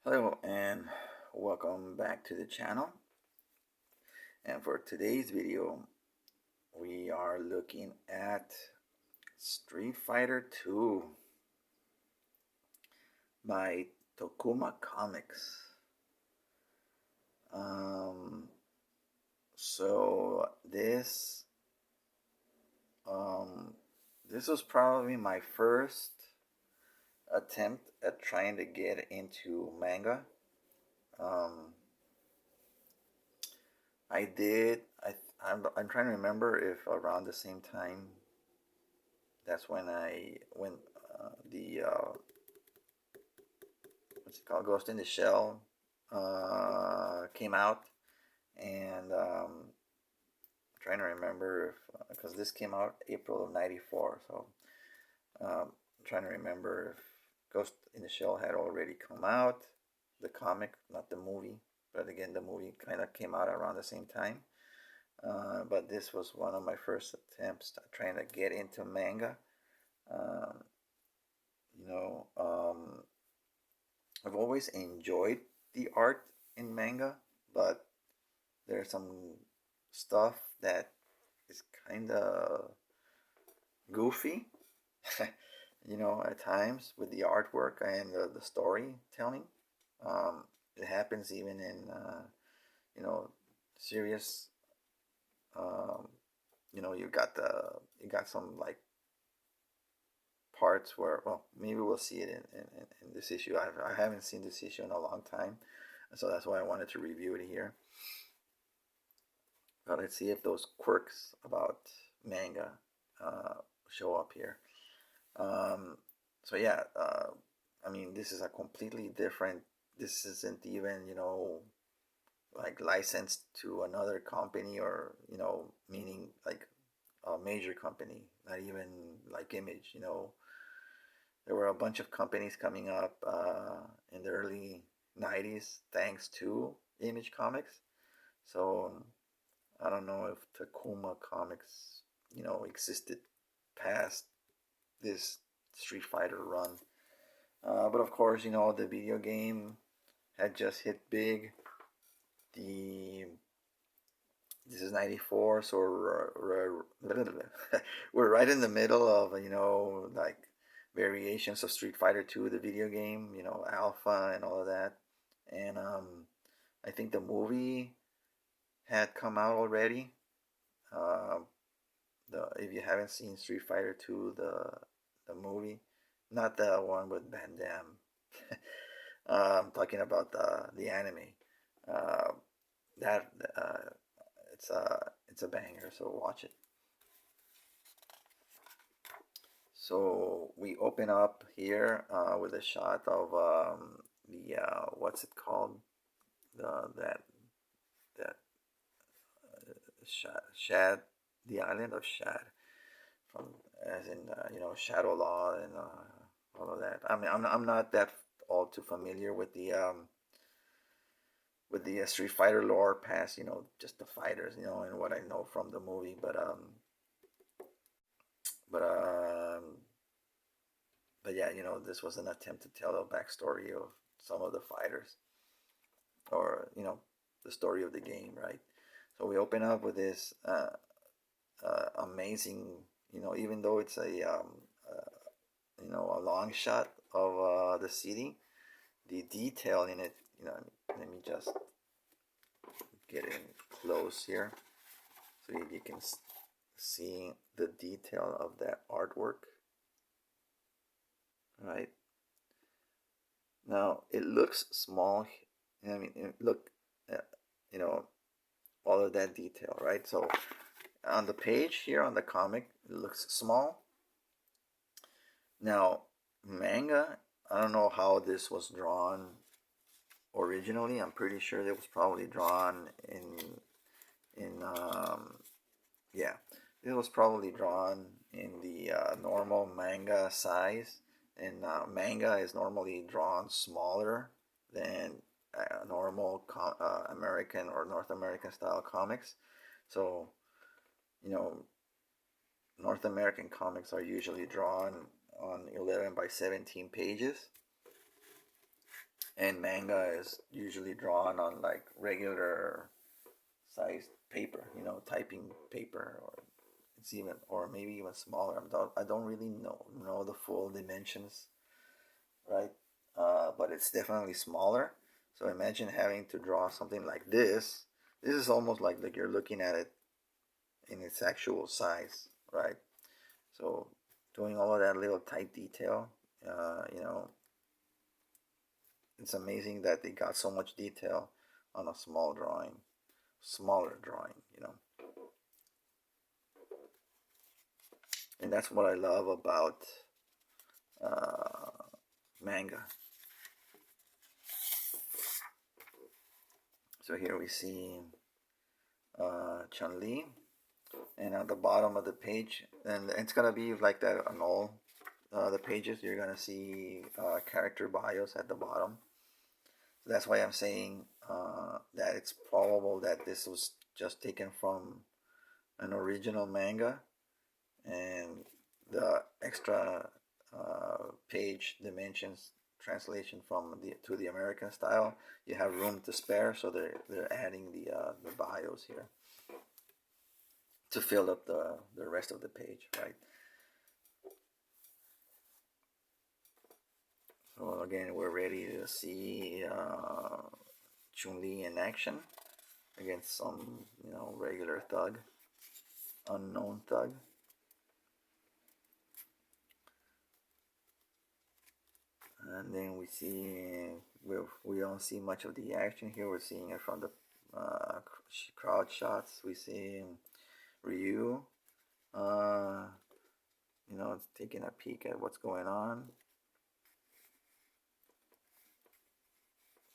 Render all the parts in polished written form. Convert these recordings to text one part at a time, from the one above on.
Hello and welcome back to the channel. And for today's video, we are looking at Street Fighter 2 by Tokuma Comics. Um, so this was probably my first attempt at trying to get into manga. Um, I did. I'm trying to remember if around the same time. That's when the what's it called, Ghost in the Shell came out, and I'm trying to remember if because this came out April of '94, so I'm trying to remember if Ghost in the Shell had already come out, the comic, not the movie. But again, the movie kind of came out around the same time. But this was one of my first attempts at trying to get into manga. Um, you know, I've always enjoyed the art in manga, but there's some stuff that is kind of goofy, at times with the artwork and the storytelling. It happens even in, serious. Um, you got some like parts where, well, maybe we'll see it in this issue. I haven't seen this issue in a long time, so that's why I wanted to review it here. But let's see if those quirks about manga show up here. Um, so yeah, I mean, this is a completely different. This isn't even like licensed to another company, or meaning like a major company, not even like Image. There were a bunch of companies coming up in the early 90s thanks to Image Comics. So I don't know if Takuma Comics, existed past this Street Fighter run. But of course, the video game had just hit big. The This is '94, so we're right in the middle of like variations of Street Fighter 2, the video game, Alpha and all of that. And I think the movie had come out already. Uh, if you haven't seen Street Fighter 2, the movie, not the one with Van Damme. I'm talking about the anime. Uh, that it's a banger. So watch it. So we open up here with a shot of the what's it called? That Shad, the island of Shad, from as in Shadow Law and all of that. I mean, I'm not that all too familiar with the Street Fighter lore past just the fighters, and what I know from the movie. But but yeah, this was an attempt to tell a backstory of some of the fighters, or the story of the game, right? So we open up with this amazing, even though it's a long shot of the city, the detail in it, let me just get in close here so you can see the detail of that artwork. Right now, it looks small. I mean, look, you know, all of that detail, right? So on the page here on the comic, it looks small. Now, manga, I don't know how this was drawn originally. I'm pretty sure it was probably drawn in yeah, it was probably drawn in the normal manga size, and manga is normally drawn smaller than normal American or North American style comics. So, you know, North American comics are usually drawn on 11 by 17 pages, And manga is usually drawn on like regular sized paper, typing paper, or it's even, or maybe even smaller. I don't really know the full dimensions, right? But it's definitely smaller. So imagine having to draw something like this. This is almost like you're looking at it in its actual size, right? So doing all of that little tight detail, it's amazing that they got so much detail on a smaller drawing. And that's what I love about uh, manga. So here we see Chun-Li, and at the bottom of the page, and it's gonna be like that on all the pages. You're gonna see character bios at the bottom. So that's why I'm saying that it's probable that this was just taken from an original manga, and the extra page dimensions translation from the American style, you have room to spare, so they're adding the bios here to fill up the rest of the page, right? So again, we're ready to see Chun-Li in action against some regular thug, unknown thug. And then we see we don't see much of the action here. We're seeing it from the crowd shots. We see Ryu, it's taking a peek at what's going on.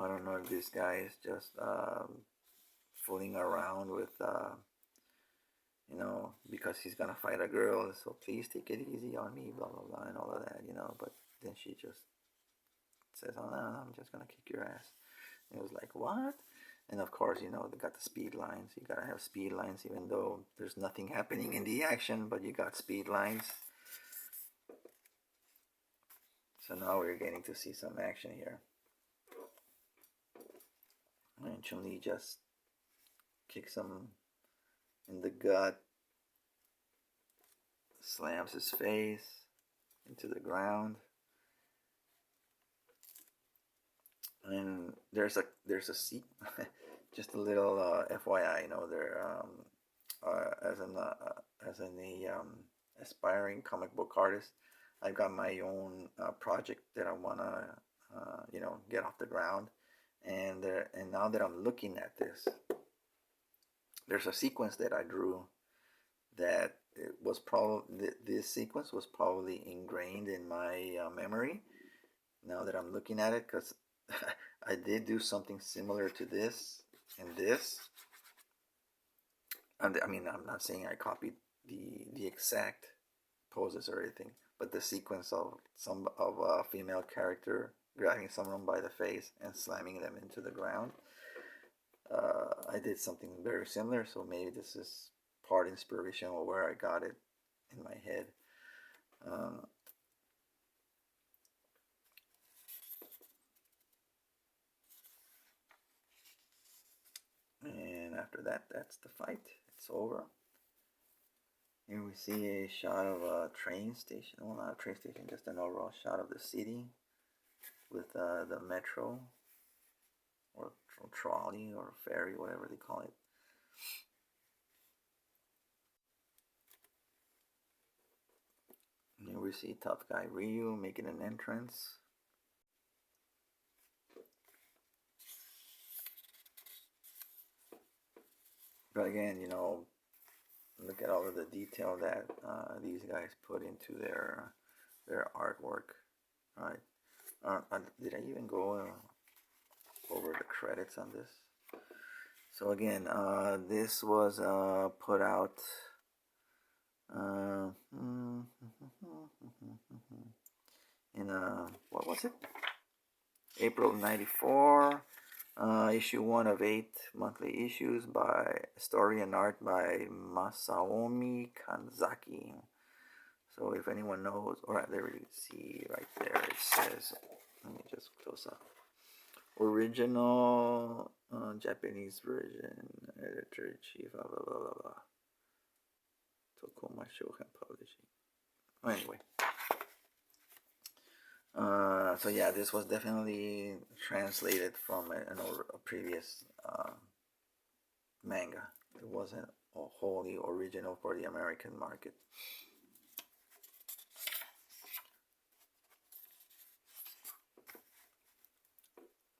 I don't know if this guy is just fooling around with, because he's gonna fight a girl. So please take it easy on me, blah blah blah, and all of that, But then she just says, "Oh no, I'm just gonna kick your ass." And it was like, what? And of course, they got the speed lines. You gotta have speed lines, even though there's nothing happening in the action, but you got speed lines. So now we're getting to see some action here. And Chun-Li just kicks him in the gut, slams his face into the ground. And there's a just a little FYI, there as an aspiring comic book artist, I've got my own project that I wanna get off the ground, and now that I'm looking at this, there's a sequence that I drew that it was probably this sequence was probably ingrained in my memory. Now that I'm looking at it, because I did do something similar to this and this. And I mean, I'm not saying I copied the exact poses or anything, but the sequence of a female character grabbing someone by the face and slamming them into the ground. I did something very similar, so maybe this is part inspiration or where I got it in my head. And after that, that's the fight. It's over. Here we see a shot of a train station. Well, not a train station, just an overall shot of the city with the metro or trolley or ferry, whatever they call it. Here we see tough guy Ryu making an entrance. But again, look at all of the detail that these guys put into their artwork, right? Did I even go over the credits on this? So again, this was put out in what was it? April '94. Issue 1 of 8 monthly issues by story and art by Masaomi Kanzaki. So if anyone knows, alright, there we see right there, it says, let me just close up. original Japanese version, editor-in-chief, blah, blah, blah, blah, blah. Tokuma Shohan Publishing. Anyway. So yeah, this was definitely translated from a previous manga. It wasn't wholly original for the American market.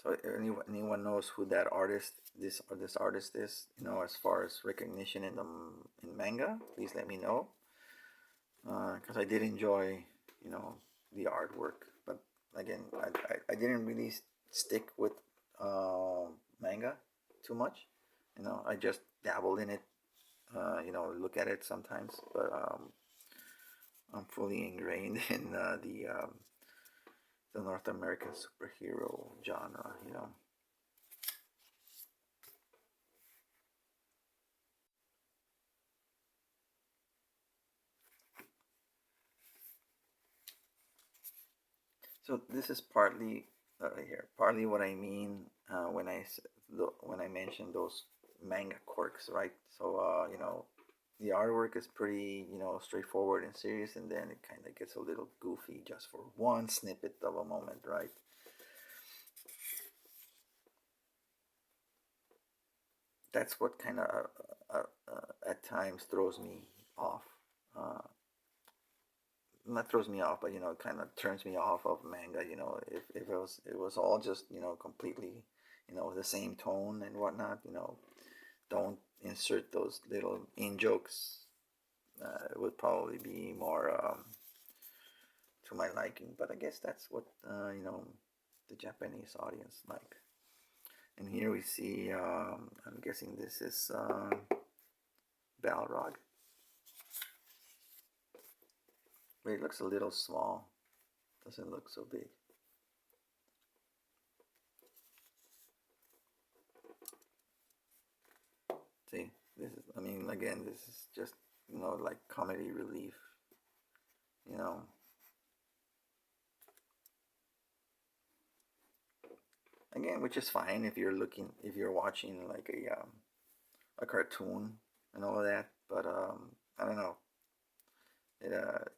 So if anyone knows who that artist, this artist is, as far as recognition in manga, please let me know. Because I did enjoy, the artwork, but again, I didn't really stick with manga too much. I just dabbled in it. Look at it sometimes, but I'm fully ingrained in the North American superhero genre. So this is partly partly what I mean when I mention those manga quirks, right? So the artwork is pretty straightforward and serious, and then it kind of gets a little goofy just for one snippet of a moment, right? That's what kind of at times throws me off. Uh, Not throws me off, but kind of turns me off of manga. If it was all just completely the same tone and whatnot. Don't insert those little in jokes. It would probably be more to my liking. But I guess that's what the Japanese audience like. And here we see. I'm guessing this is Balrog. But it looks a little small. Doesn't look so big. See, this is, again, this is just, like comedy relief, Again, which is fine if you're watching like a cartoon and all of that, but I don't know. It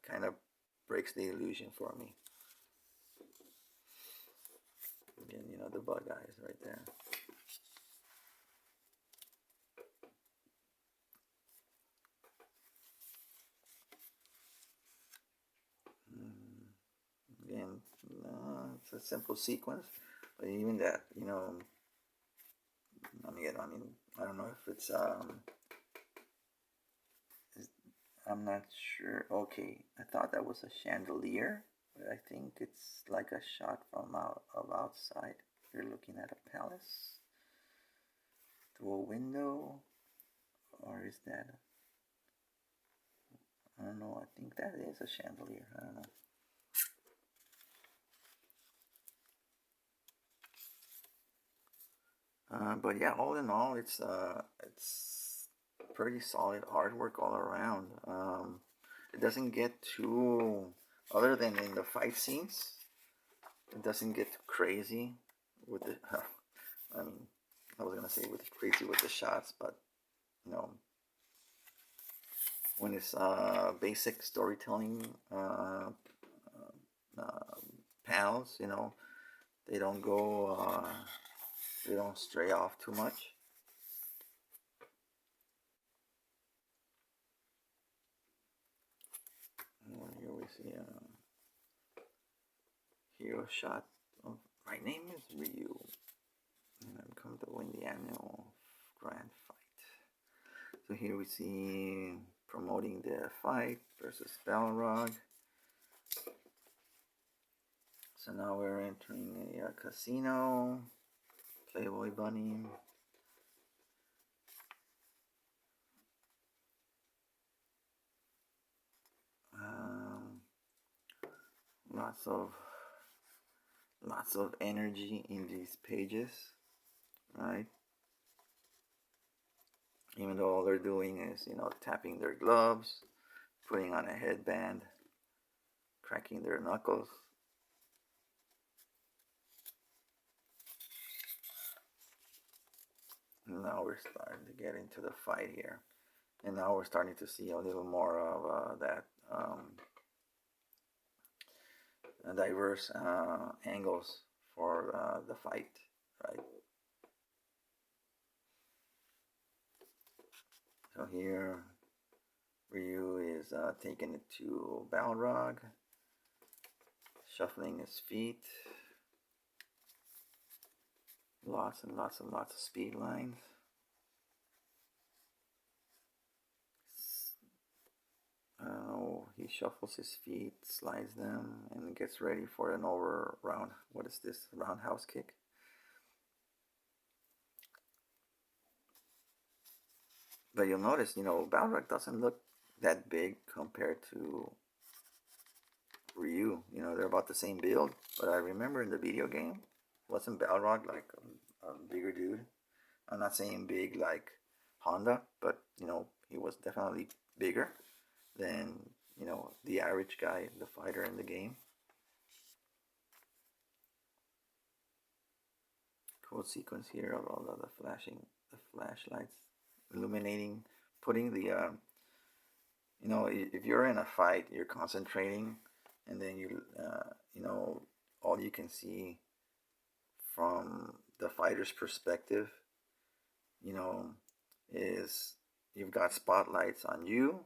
kind of breaks the illusion for me. Again, the bug eyes right there. Again, it's a simple sequence, but even that, I don't know if it's I'm not sure. Okay, I thought that was a chandelier, but I think it's like a shot from outside. You're looking at a palace through a window, or is that? I don't know. I think that is a chandelier. I don't know. But yeah, all in all, it's pretty solid artwork all around. It doesn't get too, other than in the fight scenes, it doesn't get too crazy with the. I mean, I was gonna say with crazy with the shots, but when it's basic storytelling panels, they don't go. They don't stray off too much. Here we see a hero shot of my name is Ryu, and I'm come to win the annual grand fight. So here we see promoting the fight versus Balrog. So now we're entering a casino. Playboy Bunny. Lots of energy in these pages, right? Even though all they're doing is tapping their gloves, putting on a headband, cracking their knuckles. now we're starting to get into the fight here. And now we're starting to see a little more of that diverse angles for the fight, right? So here, Ryu is taking it to Balrog, shuffling his feet. Lots and lots and lots of speed lines. He shuffles his feet, slides them, and gets ready for an over round. What is this? Roundhouse kick. But you'll notice, Balrog doesn't look that big compared to Ryu. They're about the same build. But I remember in the video game, wasn't Balrog like a bigger dude? I'm not saying big like Honda, but he was definitely bigger than the average guy, the fighter in the game. Cool sequence here of all of the flashlights illuminating, putting the if you're in a fight, you're concentrating, and then all you can see from the fighter's perspective, is you've got spotlights on you,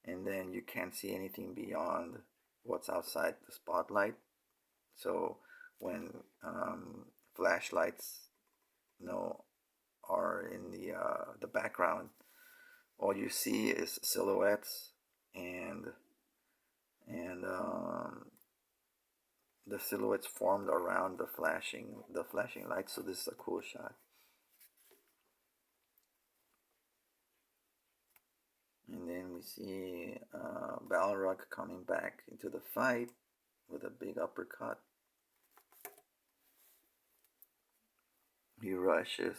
and then you can't see anything beyond what's outside the spotlight. So when flashlights, are in the background, all you see is silhouettes and the silhouettes formed around the flashing lights. So this is a cool shot. And then we see Balrog coming back into the fight with a big uppercut. He rushes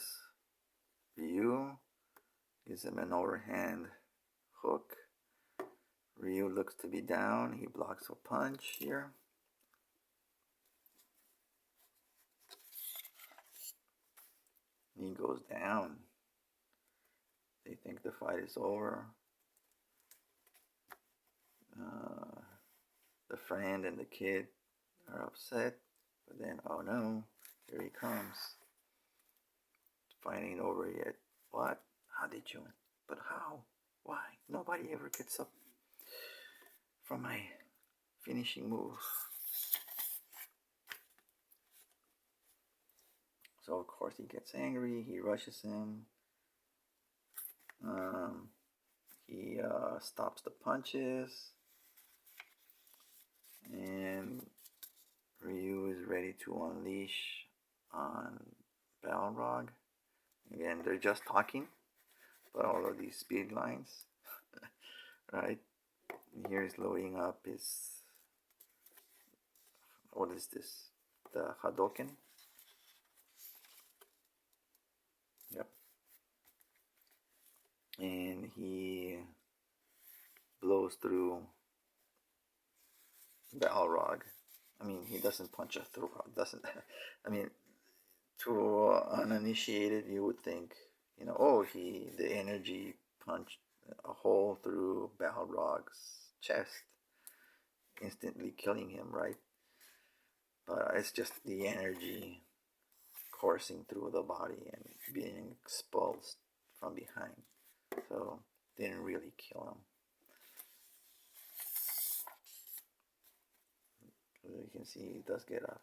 Ryu, gives him an overhand hook. Ryu looks to be down. He blocks a punch here. He goes down. They think the fight is over. The friend and the kid are upset, but then, oh no, here he comes. Fight ain't over yet. What? How did you? But how? Why? Nobody ever gets up from my finishing move. So of course he gets angry. He rushes him. He stops the punches, and Ryu is ready to unleash on Balrog. Again, they're just talking, but all of these speed lines, right? And here he's loading up his, what is this? The Hadoken? Yep. And he blows through Balrog. I mean, he doesn't punch a through. Doesn't. I mean, to uninitiated, you would think, the energy punched a hole through Balrog's chest, instantly killing him, right? But it's just the energy coursing through the body and being expulsed from behind. So didn't really kill him. You can see he does get up.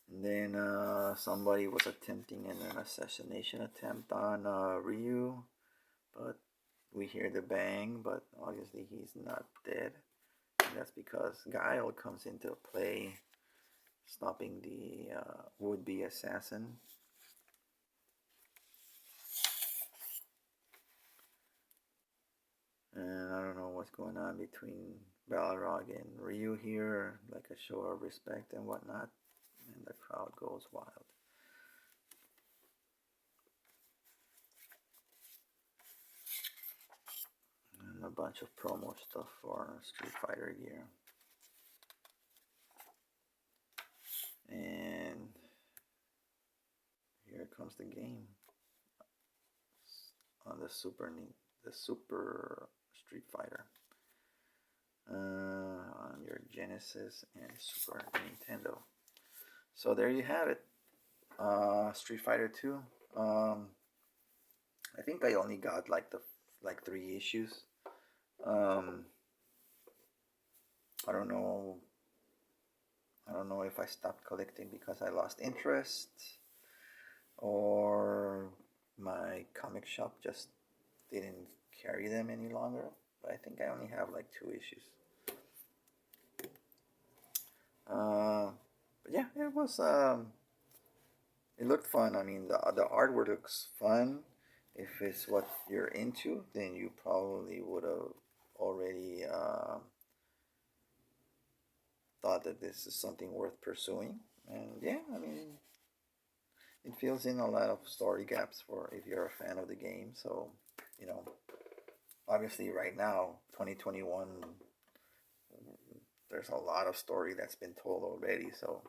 And then somebody was attempting an assassination attempt on Ryu, but we hear the bang, but obviously he's not dead. And that's because Guile comes into play, stopping the would-be assassin. And I don't know what's going on between Balrog and Ryu here, like a show of respect and whatnot. And the crowd goes wild. And a bunch of promo stuff for Street Fighter gear. And comes the game on the Super Street Fighter on your Genesis and Super Nintendo. So there you have it. Street Fighter 2. I think I only got like 3 issues. I don't know. I don't know if I stopped collecting because I lost interest, or my comic shop just didn't carry them any longer. But I think I only have like 2 issues. But yeah, it was. It looked fun. I mean, the artwork looks fun. If it's what you're into, then you probably would have already thought that this is something worth pursuing. And yeah, I mean, it fills in a lot of story gaps for if you're a fan of the game. So, you know, obviously right now, 2021, there's a lot of story that's been told already. So,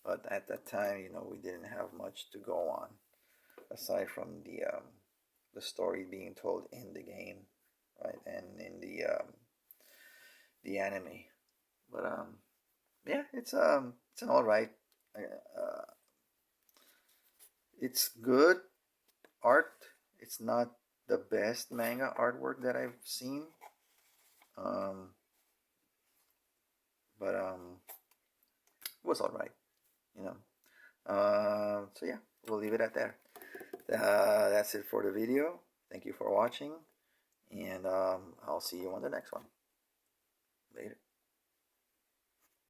but at that time, you know, we didn't have much to go on aside from the story being told in the game, right, and in the anime. But yeah, it's an all right. It's good art. It's not the best manga artwork that I've seen. Um, but it was all right, you know. So yeah, we'll leave it at that. That's it for the video. Thank you for watching, and I'll see you on the next one. Later.